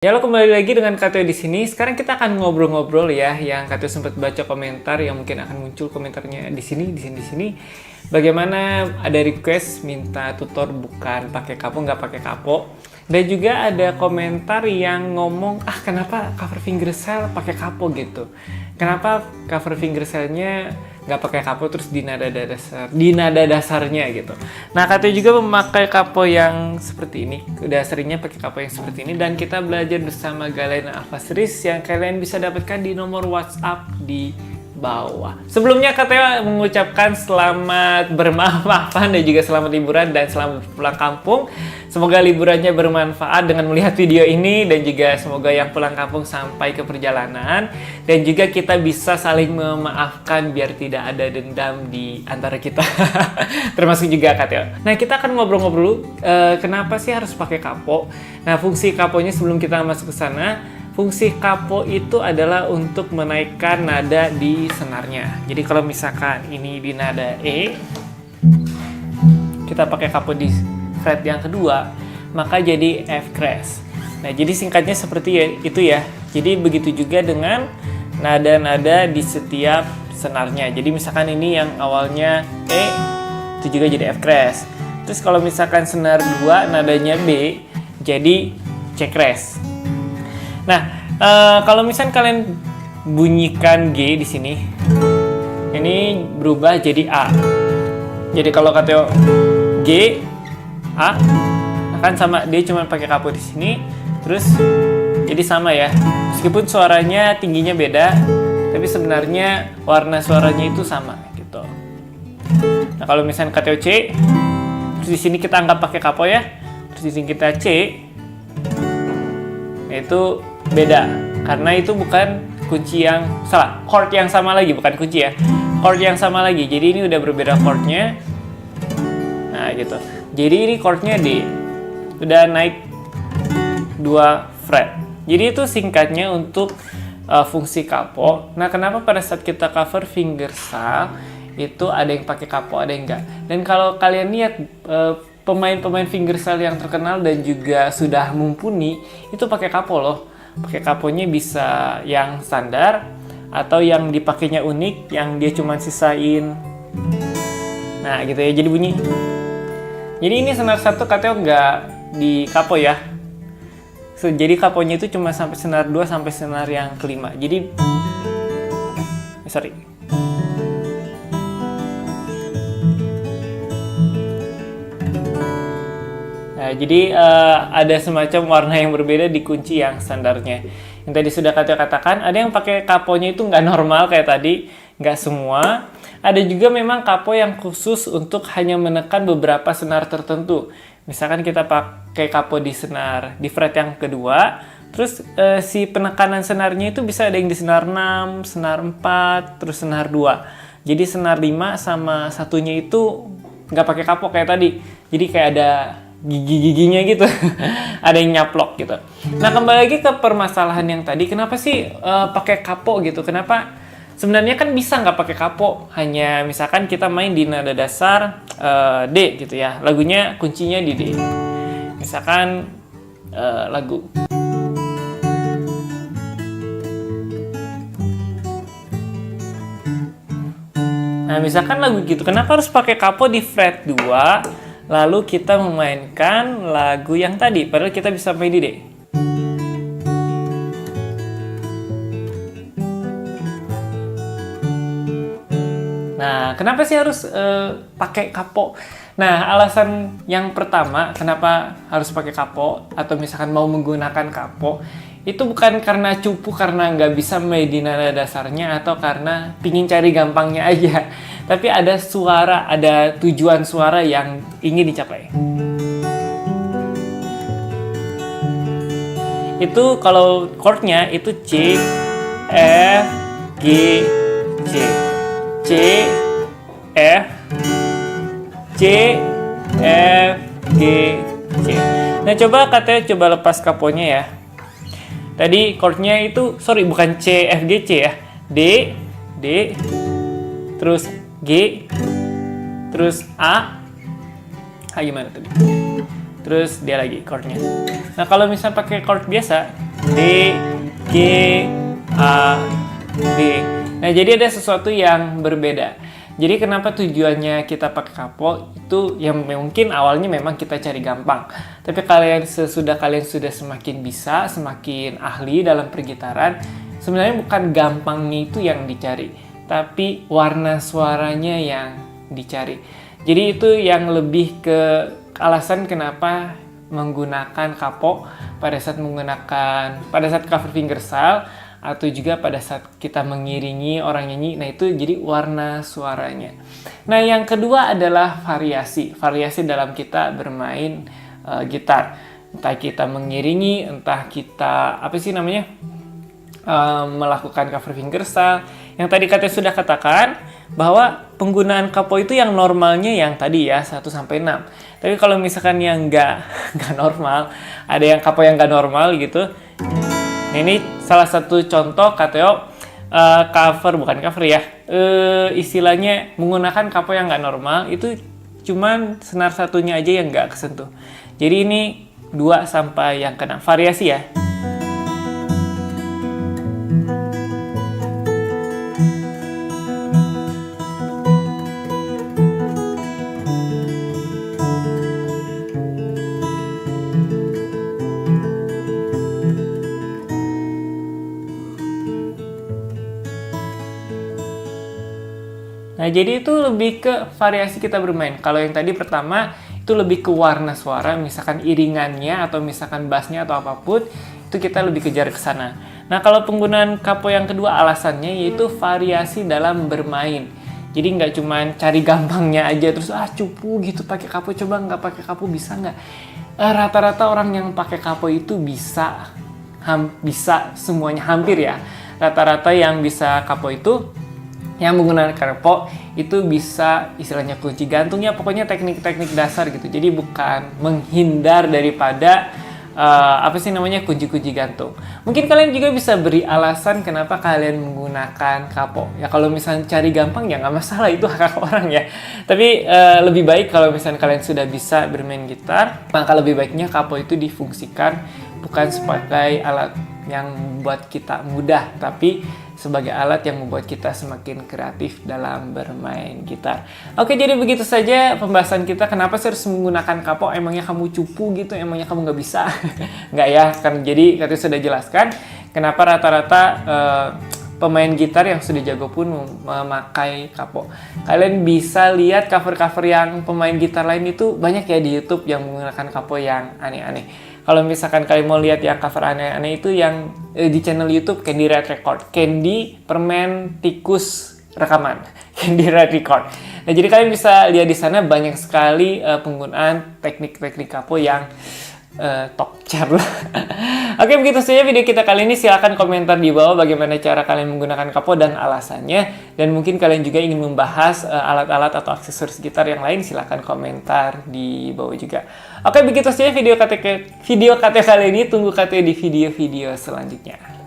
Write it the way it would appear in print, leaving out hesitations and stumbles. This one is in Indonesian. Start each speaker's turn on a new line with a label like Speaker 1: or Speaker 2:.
Speaker 1: Ya, lo kembali lagi dengan Kateo di sini. Sekarang kita akan ngobrol-ngobrol ya, yang Kateo sempat baca komentar yang mungkin akan muncul komentarnya di sini. Bagaimana ada request minta tutor bukan pakai kapo, nggak pakai kapo. Dan juga ada komentar yang ngomong, kenapa cover fingercell pakai kapo gitu. Kenapa cover fingercellnya nggak pakai kapo terus di nada dasarnya gitu. Nah, Kateo juga memakai kapo yang seperti ini. Udah seringnya pakai kapo yang seperti ini, dan kita belajar bersama Galena Alpha Series yang kalian bisa dapatkan di nomor WhatsApp di bawah. Sebelumnya Kateo mengucapkan selamat bermaaf-maafan dan juga selamat liburan dan selamat pulang kampung. Semoga liburannya bermanfaat dengan melihat video ini, dan juga semoga yang pulang kampung sampai ke perjalanan, dan juga kita bisa saling memaafkan biar tidak ada dendam di antara kita. Termasuk juga Kateo. Nah, kita akan ngobrol-ngobrol kenapa sih harus pakai kapo. Nah, fungsi kaponya sebelum kita masuk ke sana, fungsi kapo itu adalah untuk menaikkan nada di senarnya. Jadi kalau misalkan ini di nada E, kita pakai kapo di fret yang kedua, maka jadi F crash. Nah, jadi singkatnya seperti itu ya. Jadi begitu juga dengan nada-nada di setiap senarnya. Jadi misalkan ini yang awalnya E, itu juga jadi F crash. Terus kalau misalkan senar 2 nadanya B, jadi C crash. Nah, kalau misalkan kalian bunyikan G di sini, ini berubah jadi A. Jadi kalau Kateo G, A, akan sama, dia cuma pakai kapo di sini, terus jadi sama ya. Meskipun suaranya tingginya beda, tapi sebenarnya warna suaranya itu sama gitu. Nah, kalau misalnya Kateo C, terus di sini kita anggap pakai kapo ya, terus di sini kita C, itu beda karena itu bukan kunci yang salah, chord yang sama lagi, bukan kunci ya, chord yang sama lagi. Jadi ini udah berbeda chordnya. Nah gitu, jadi ini chordnya D, udah naik 2 fret. Jadi itu singkatnya untuk fungsi kapo. Nah, kenapa pada saat kita cover fingercell itu ada yang pakai kapo, ada yang enggak. Dan kalau kalian lihat pemain-pemain fingercell yang terkenal dan juga sudah mumpuni itu pakai kapo loh. Pakai kaponya bisa yang standar atau yang dipakainya unik, yang dia cuma sisain. Nah gitu ya, jadi bunyi. Jadi ini senar 1 Kateo nggak di kapo ya. Jadi kaponya itu cuma sampai senar 2 sampai senar yang kelima. Jadi sorry. Nah, jadi ada semacam warna yang berbeda di kunci yang standarnya. Yang tadi sudah Kateo katakan, ada yang pakai kaponya itu nggak normal kayak tadi, nggak semua. Ada juga memang kapo yang khusus untuk hanya menekan beberapa senar tertentu. Misalkan kita pakai kapo di senar, di fret yang kedua, terus si penekanan senarnya itu bisa ada yang di senar 6, senar 4, terus senar 2. Jadi senar 5 sama satunya itu nggak pakai kapo kayak tadi. Jadi kayak ada gigi-giginya gitu. Ada yang nyaplok gitu. Nah, kembali lagi ke permasalahan yang tadi, kenapa sih pakai kapo gitu? Kenapa sebenarnya kan bisa nggak pakai kapo, hanya misalkan kita main di nada dasar D gitu ya, lagunya kuncinya di D, misalkan lagu misalkan lagu gitu, kenapa harus pakai kapo di fret 2 lalu kita memainkan lagu yang tadi, padahal kita bisa main di D. Nah, kenapa sih harus pakai kapo? Nah, alasan yang pertama kenapa harus pakai kapo atau misalkan mau menggunakan kapo, itu bukan karena cupu, karena nggak bisa main di nada dasarnya atau karena pingin cari gampangnya aja. Tapi ada suara, ada tujuan suara yang ingin dicapai. Itu kalau chordnya itu C, F, G, C. C, F, C, F, G, C. Nah, coba lepas kaponya ya. Tadi chordnya itu, bukan C, F, G, C ya. D, terus G, terus A. Gimana tadi? Terus dia lagi chordnya. Nah, kalau misalnya pakai chord biasa, D, G, A, D. Nah, jadi ada sesuatu yang berbeda. Jadi kenapa tujuannya kita pakai kapo itu yang mungkin awalnya memang kita cari gampang. Tapi sesudah kalian sudah semakin bisa, semakin ahli dalam pergitaran, sebenarnya bukan gampangnya itu yang dicari, tapi warna suaranya yang dicari. Jadi itu yang lebih ke alasan kenapa menggunakan kapo pada saat cover fingerstyle atau juga pada saat kita mengiringi orang nyanyi. Nah, itu jadi warna suaranya. Nah, yang kedua adalah variasi dalam kita bermain gitar. Entah kita mengiringi, entah kita melakukan cover fingerstyle. Yang tadi katanya sudah katakan bahwa penggunaan kapo itu yang normalnya yang tadi ya 1 sampai 6. Tapi kalau misalkan yang nggak normal, ada yang kapo yang nggak normal gitu. Nah, ini salah satu contoh Kateo istilahnya menggunakan kapo yang nggak normal, itu cuman senar satunya aja yang nggak kesentuh. Jadi ini 2 sampai yang ke-6, variasi ya. Nah, jadi itu lebih ke variasi kita bermain. Kalau yang tadi pertama, itu lebih ke warna suara, misalkan iringannya, atau misalkan bassnya, atau apapun, itu kita lebih kejar ke sana. Nah, kalau penggunaan kapo yang kedua alasannya, yaitu variasi dalam bermain. Jadi nggak cuma cari gampangnya aja, terus cupu gitu pakai kapo, coba nggak pakai kapo bisa nggak? Rata-rata orang yang pakai kapo itu bisa semuanya, hampir ya. Rata-rata yang bisa kapo itu, yang menggunakan kapo itu bisa istilahnya kunci gantungnya, pokoknya teknik-teknik dasar gitu. Jadi bukan menghindar daripada kunci-kunci gantung. Mungkin kalian juga bisa beri alasan kenapa kalian menggunakan kapo. Ya kalau misalnya cari gampang ya nggak masalah, itu hak orang ya. Tapi lebih baik kalau misalnya kalian sudah bisa bermain gitar, maka lebih baiknya kapo itu difungsikan bukan sebagai alat yang membuat kita mudah, tapi sebagai alat yang membuat kita semakin kreatif dalam bermain gitar. Oke, jadi begitu saja pembahasan kita. Kenapa sih harus menggunakan kapo? Emangnya kamu cupu gitu? Emangnya kamu nggak bisa? Nggak ya, kan jadi katanya sudah jelaskan kenapa rata-rata pemain gitar yang sudah jago pun memakai kapo. Kalian bisa lihat cover-cover yang pemain gitar lain itu banyak ya di YouTube yang menggunakan kapo yang aneh-aneh. Kalau misalkan kalian mau lihat yang cover aneh-aneh itu yang di channel YouTube Candy Red Record, Candy permen tikus rekaman, Candy Red Record. Nah, jadi kalian bisa lihat di sana banyak sekali penggunaan teknik-teknik kapo yang top tier lah. Oke, begitu saja video kita kali ini. Silahkan komentar di bawah bagaimana cara kalian menggunakan kapo dan alasannya. Dan mungkin kalian juga ingin membahas alat-alat atau aksesoris gitar yang lain, silahkan komentar di bawah juga. Oke, begitu saja video KT kali ini. Tunggu KT di video-video selanjutnya.